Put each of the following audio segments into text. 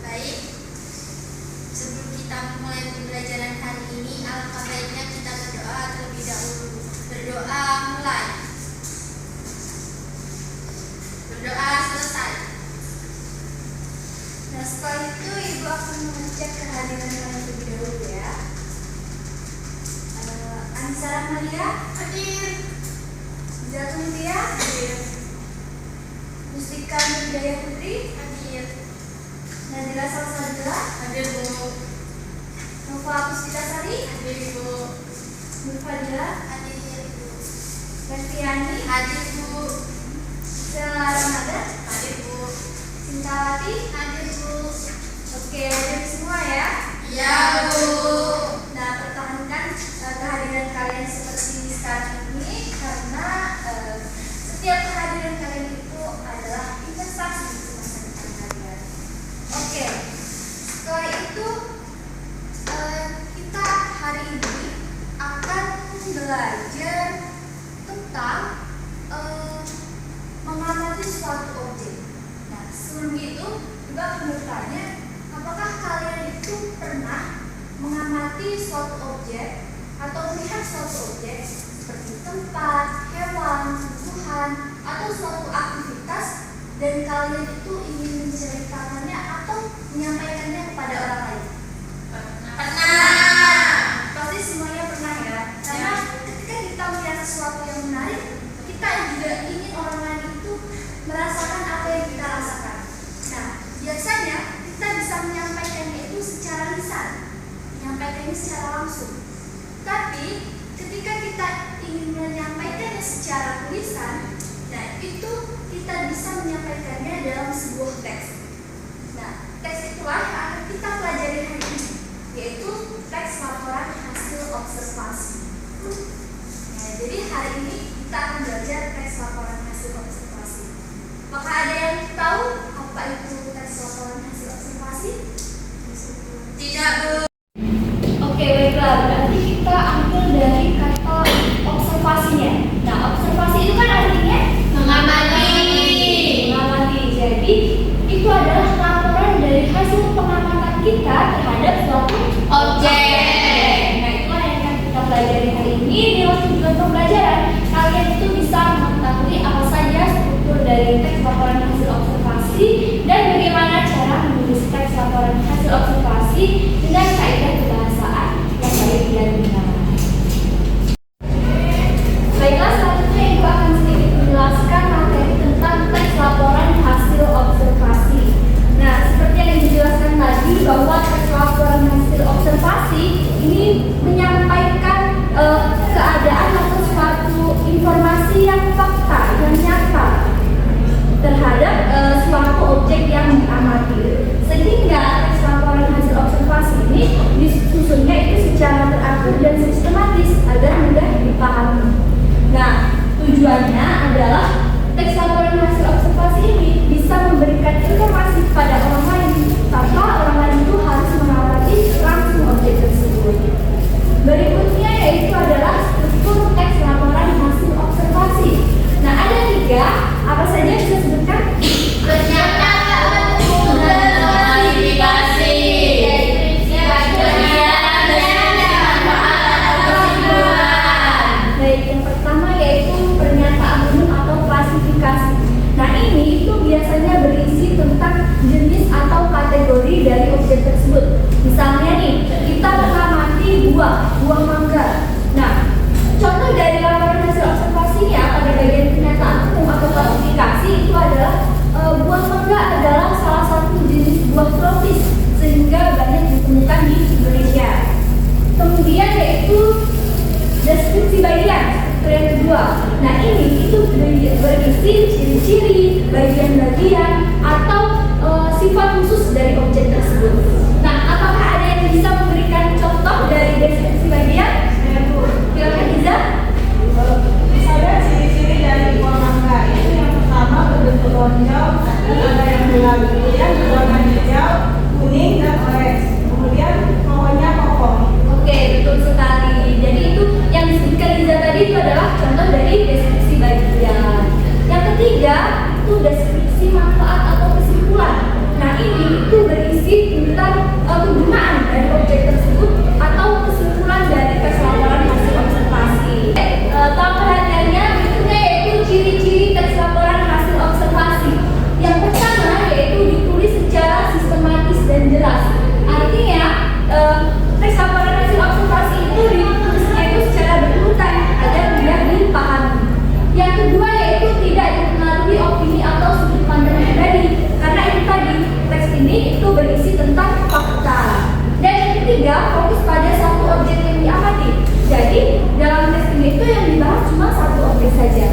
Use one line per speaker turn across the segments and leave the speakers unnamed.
Baik, sebelum kita mulai pembelajaran hari ini, alangkah baiknya kita berdoa terlebih dahulu. Berdoa mulai. Berdoa selesai.
Nah, setelah itu Ibu akan mengecek kehadiran kalian terlebih dahulu ya. Anissa Rahmalia
Hadir.
Zatu Mutia
Hadir.
Mustika Nurjaya Putri
Hadir.
Nadila Salsabila
Hadir, Bu.
Nova Puspitasari
Hadir, Bu.
Nur Fadila
Hadir, Bu.
Lestiani
Hadir, Bu.
Stella Ramadan
Hadir, Bu.
Sintawati.
Hadir, Bu.
Oke, hadir semua ya.
Ya, Bu.
Nah, pertahankan kehadiran kalian seperti sekarang ini karena setiap kehadiran kalian itu adalah investasi untuk masa depan kalian. Oke, setelah itu kita hari ini akan belajar tentang mengamati suatu objek. Nah, sebelum itu juga akan bertanya, apakah kalian itu pernah mengamati suatu objek atau melihat suatu objek seperti tempat, hewan, tumbuhan, atau suatu aktivitas dan kalian itu ingin menceritakannya atau menyampaikannya kepada orang lain?
Pernah.
Pasti semuanya pernah ya. Karena ketika kita melihat sesuatu yang menarik, kita juga ingin orang lain itu merasakan apa yang kita rasakan. Nah, biasanya kita bisa menyampaikannya itu secara lisan, menyampaikannya secara langsung. Tapi ketika kita ingin menyampaikannya secara tulisan, nah itu kita bisa menyampaikannya dalam sebuah teks. Nah, teks itulah yang akan kita pelajari hari ini, yaitu teks laporan hasil observasi. Nah, jadi hari ini kita akan belajar teks laporan hasil observasi. Apakah ada yang tahu apa itu teks laporan hasil observasi?
Tidak, Bu.
Oke, baiklah. Berarti kita ambil dari kata observasinya. Nah, observasi itu kan artinya
Mengamati.
mengamati. Jadi, itu adalah laporan dari hasil pengamatan kita terhadap suatu
Objek.
Nah, itulah yang akan kita pelajari hari ini. Lewat tujuan pembelajaran, kalian itu bisa mengetahui apa saja struktur dari teks laporan hasil observasi dan bagaimana cara menulis teks laporan hasil observasi dengan kaidah kebahasaan yang baik dan benar. Baiklah, selanjutnya Ibu akan sedikit menjelaskan materi tentang teks laporan hasil observasi. Nah, seperti yang dijelaskan tadi bahwa teks laporan hasil observasi ini menyampaikan keadaan atau suatu informasi yang fakta, yang nyata terhadap suatu objek yang diamati. Sehingga teks laporan hasil observasi ini disusunnya itu secara teratur dan sistematis agar mudah dipahami. Nah, tujuannya adalah teks laporan hasil observasi ini bisa memberikan informasi kepada orang lain tanpa orang lain itu harus mengamati langsung objek tersebut. Berikutnya yaitu adalah struktur teks laporan hasil observasi. Nah, ada 3, apa saja bisa sebutkan?
Pernyataan dan klasifikasi.
Baik, yang pertama yaitu pernyataan umum atau klasifikasi. Nah, ini itu biasanya berisi tentang jenis atau kategori dari objek tersebut. Misalnya nih, kita mengamati buah mangga. Nah, contoh dari laporan hasil observasinya pada bagian pernyataan umum atau klasifikasi itu adalah buah mangga adalah salah satu jenis buah tropis sehingga banyak ditemukan di Indonesia. Kemudian yaitu deskripsi bagian, yang kedua. Nah, ini itu berisi ciri-ciri, bagian-bagian atau sifat khusus dari objek tersebut. Nah, apakah ada yang bisa memberikan contoh dari deskripsi bagian? Silakan Iza.
Ada ciri-ciri dari buah mangga. Itu yang pertama berbentuk lonjong, ada yang bulat, kemudian berwarna hijau, kuning dan oranye. Kemudian pohonnya kokoh.
Oke, betul sekali. Jadi itu yang disebutkan Iza tadi itu adalah contoh dari deskripsi bagian. Yang ketiga itu deskripsi manfaat atau kesimpulan. Nah, ini itu penggunaan dari objek tersebut atau kesimpulan dari tes laporan hasil observasi. Tahap perhatiannya berikutnya yaitu ciri-ciri tes laporan hasil observasi. Yang pertama yaitu ditulis secara sistematis dan jelas. Artinya tes laporan hasil observasi itu ditulisnya itu secara berurutan agar mudah dipahami. Yang kedua yaitu tidak dipengaruhi opini atau sudut pandang pribadi, karena itu tadi teks ini itu berisi tentang fakta. Dan yang ketiga fokus pada satu objek yang diamati. Jadi dalam tes ini itu yang dibahas cuma satu objek saja.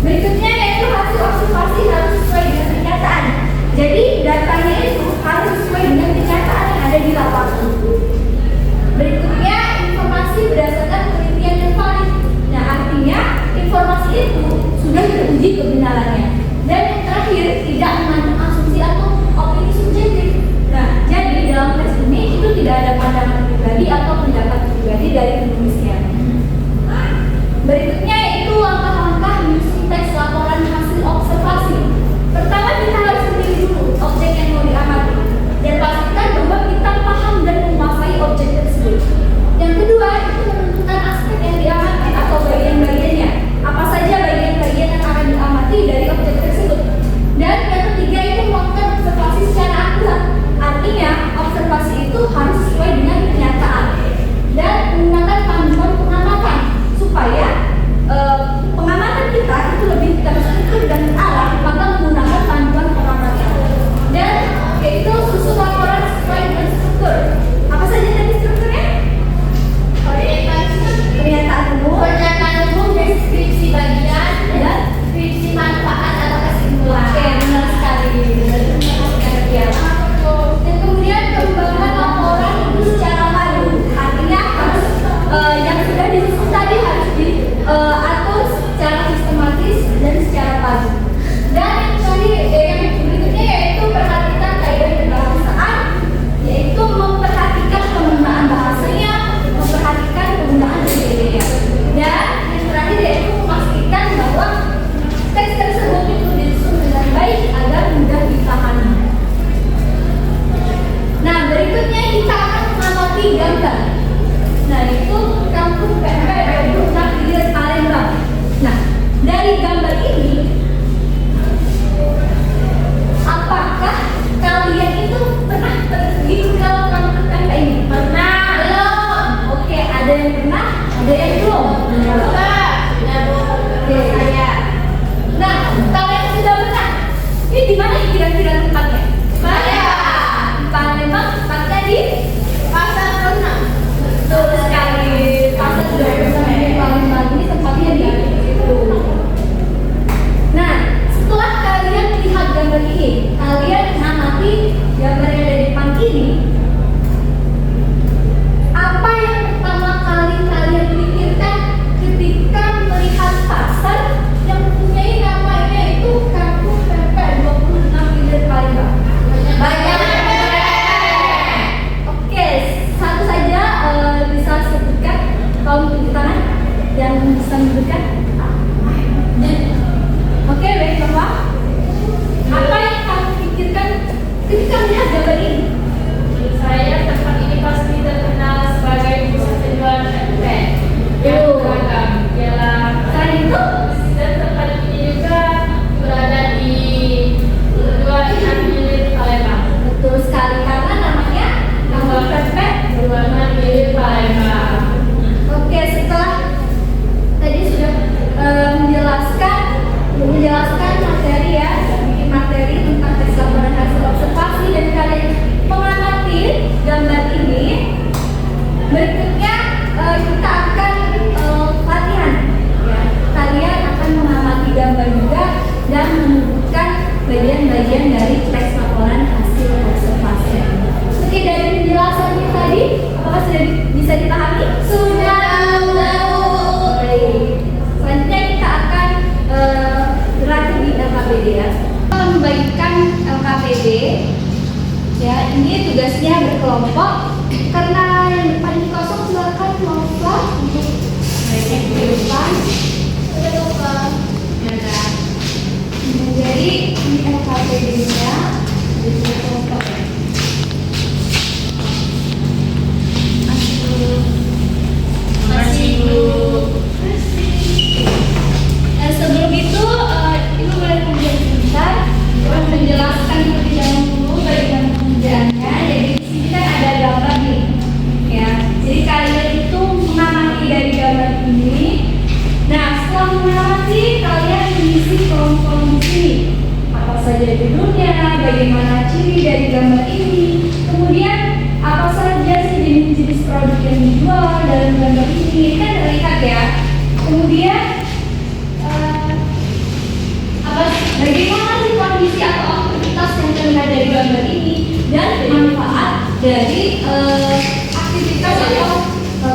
Berikutnya yaitu hasil observasi harus sesuai dengan kenyataan. Jadi datanya itu harus sesuai dengan kenyataan yang ada di lapangan. Berikutnya informasi berdasarkan penelitian yang valid. Nah, artinya informasi itu sudah teruji kebenarannya. Dan yang terakhir tidak mengandung asumsi atau opini subjektif. Nah, jadi dalam tes ini itu tidak ada pandangan pribadi atau pendapat pribadi dari penulisnya. Berikutnya yaitu langkah-langkah menyusun teks laporan hasil observasi. Pertama kita harus memilih dulu objek yang mau diamati dan pastikan bahwa kita paham dan menguasai objek tersebut. Yang kedua itu menentukan aspek yang diamati atau bagian-bagiannya. Apa saja bagian-bagian yang akan diamati dari objek tersebut. Dan yang ketiga itu melakukan observasi secara akurat. Artinya observasi itu harus sesuai dengan kenyataan dan menggunakan panduan pengamatan supaya pengamatan kita itu lebih terstruktur dan terarah pada menggunakan panduan pengamatan. Dan yaitu susun laporan sesuai dengan struktur. Apa saja tadi strukturnya? Pernyataan umum, deskripsi bagian, dan deskripsi manfaat atau kesimpulan. Oke, benar sekali. Dan kemudian pengembangan laporan itu secara padu. Artinya harus yang sudah disusun tadi harus diatur secara sistematis dan secara padu. Dan yang berikutnya yaitu perhatikan kaidah kebahasaan, yaitu memperhatikan penggunaan bahasanya, memperhatikan penggunaan PDB-nya. Dan yang terakhir yaitu memastikan bahwa teks tersebut itu disusun dengan baik agar mudah dipahami. Nah, berikutnya kita akan mengamati gambar. Nah, itu kampung PMP Hilir Palembang. Nah, dari gambar ini, apakah kalian itu pernah pergi ke kampung PMP ini? Pernah. Belum. Oke, ada yang pernah, ada yang belum. Oke, saya. Nah, kalian sudah pernah. Ini di mana kira-kira tempatnya? Palembang, tempatnya di Pasar Renang. Betul sekali. Pasar Renang di Palembang ini tempatnya di situ. Nah, setelah kalian lihat gambar ini, kalian mengamati gambar yang ada di depan ini. Apa yang pertama kali kalian pikirkan ketika melihat pasar yang mempunyai namanya itu Kampung PMP 26 Hilir Palembang? Banyak. Oke, satu saja bisa sebutkan, tolong tunjuk tangan yang bisa menyebutkan. Oke, baik Bapak. Apa yang kamu pikirkan ketika melihat gambar ini?
Saya tempat ini pasti terkenal sebagai pusat penjualan pempek yang beragam.
Selain itu,
Dan tempat ini juga berada di 26 Hilir Palembang.
betul sekali karena namanya Kampung PMP
26 Hilir Palembang.
Oke, setelah tadi sudah menjelaskan materi ya, bikin materi tentang tes laporan hasil observasi dan kalian mengamati gambar ini. Berikutnya kita akan latihan. Ya, kalian akan mengamati gambar juga dan menyebutkan bagian-bagian dari tes laporan hasil observasi. Oke, dari penjelasannya tadi, apakah sudah bisa dipahami? Sudah. Baik. Selanjutnya kita akan berlatih di LKPD ya. Kita membagikan LKPD. Ya, ini tugasnya berkelompok. Karena yang depan ini kosong, silakan Nova untuk naik ke depan. Jadi ini LKPD-nya di kelompok. saja judulnya, bagaimana ciri dari gambar ini, kemudian apa saja sih jenis-jenis produk yang dijual dalam gambar ini, kan terlihat ya. Kemudian bagaimana sih kondisi atau aktivitas yang terlihat dari gambar ini dan manfaat dari aktivitas atau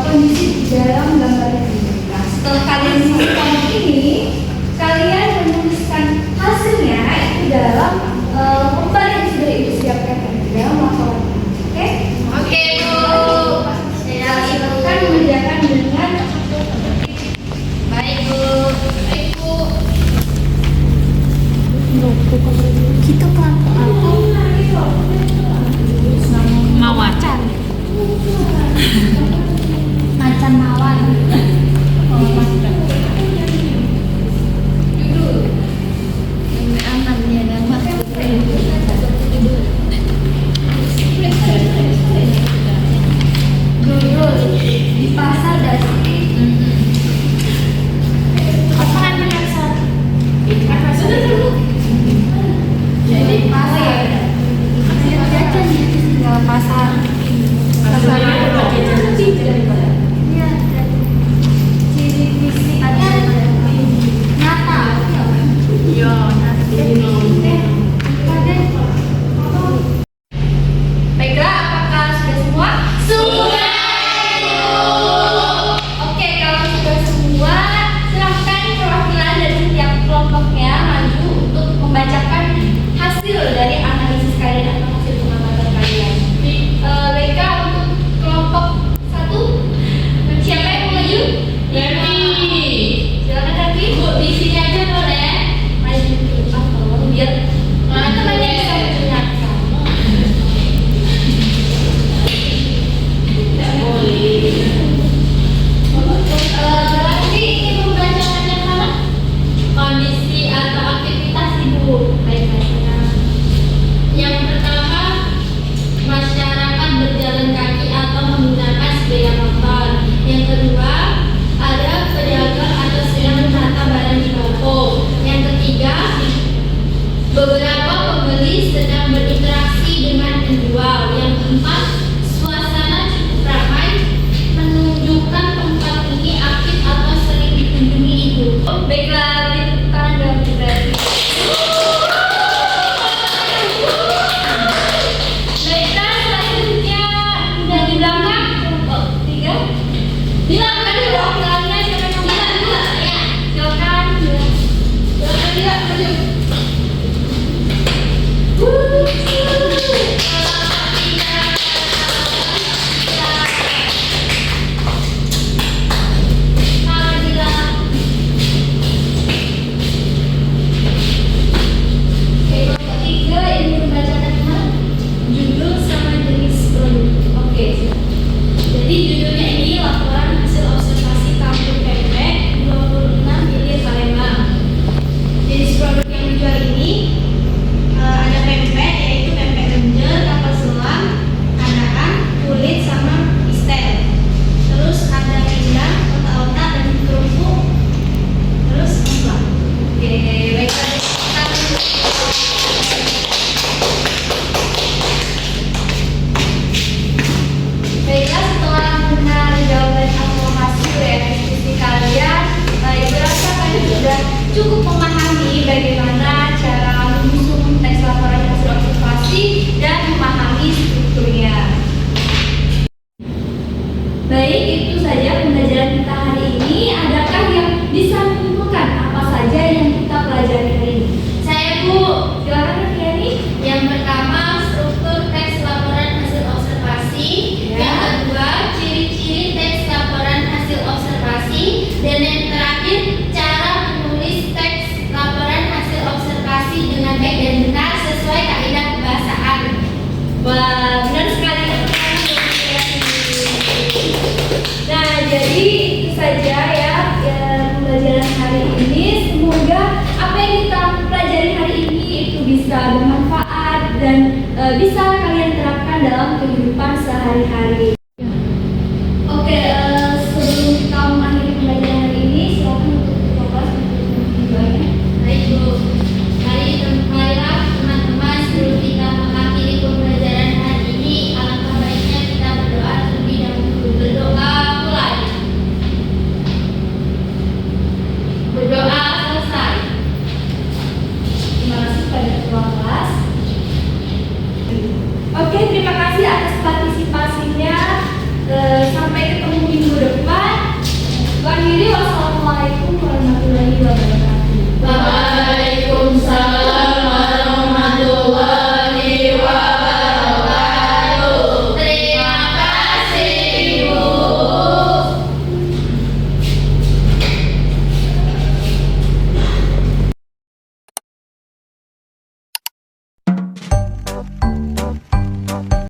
kondisi di dalam gambar ini. Nah, setelah kalian menemukan ini, kalian menuliskan hasilnya itu dalam lembar yang sudah ibu siapkan di dalam laporan. Oke?
Oke, Bu.
Saya silakan mengerjakan dengan
Baik, Bu. Baik, Bu.
kita kelompok apa?
Mawacan.
Macan mawar. Dulu di pasar dan pasangan pasar. Sudah dulu. Jadi pasar. Jajan tinggal pasar. Iya. Ciri fisik nyata.
Iya,
Baiklah, apakah sudah semua?
Sudah.
Oke, kalau sudah semua, silahkan perwakilan dari setiap kelompoknya maju untuk membacakan hasil dari analisis kalian atau hasil pengamatan kalian. Baiklah, untuk kelompok 1, siapa yang mau maju? Silakan Raffi.
Bu, di sini aja boleh.
Maju ke depan, tolong biar teman-temannya bisa mendengarkan. Raffi ingin membacakan yang mana?
Kondisi atau aktivitas Ibu.
Baiklah.
Yang pertama, masyarakat berjalan kaki atau menggunakan sepeda motor. Yang kedua, ada pedagang atau sedang menata barang di toko. Yang ketiga, beberapa pembeli sedang berinteraksi dengan penjual. Yang keempat, suasana cukup ramai, menunjukkan tempat ini aktif atau sering dikunjungi Ibu.
Baiklah, tepuk tangan dong berarti. Baiklah, selanjutnya dari belakang kelompok 3. Bilang kan perwakilannya siapa yang bilang? Ya, silakan. Silakan dia maju. Kalau bilang oke, kelompok 3 ini membacakan mana?
Judul sama jenis produk.
Oke,
Jadi judulnya ini laporan hasil observasi kampung pempek 26 Hilir Palembang. Jenis produk yang dijual ini ada pempek, yaitu pempek lenjer, kapal selam, kandaan, kulit, sama pistel. Terus ada pindang, otak-otak, dan kerupuk. Terus enggak.
oke, baiklah. Baiklah, setelah mendengar jawaban atau hasil dari diskusi kalian, ibu rasa kalian sudah cukup memahami bagaimana cara menyusun teks laporan hasil observasi dan memahami strukturnya. Baik, itu saja pembelajaran kita hari ini. Adakah yang bisa menyimpulkan apa saja yang kita pelajari hari ini?
Saya, Bu.
Silakan Riani.
Yang pertama, struktur teks laporan hasil observasi.
Ya.
Yang kedua, ciri-ciri teks laporan hasil observasi. Dan yang terakhir, cara menulis teks laporan hasil observasi dengan baik dan benar sesuai kaidah kebahasaan.
Wah, benar sekali. Nah, jadi itu saja ya pembelajaran hari ini. Semoga apa yang kita pelajari hari ini itu bisa bermanfaat dan bisa kalian terapkan dalam kehidupan sehari-hari.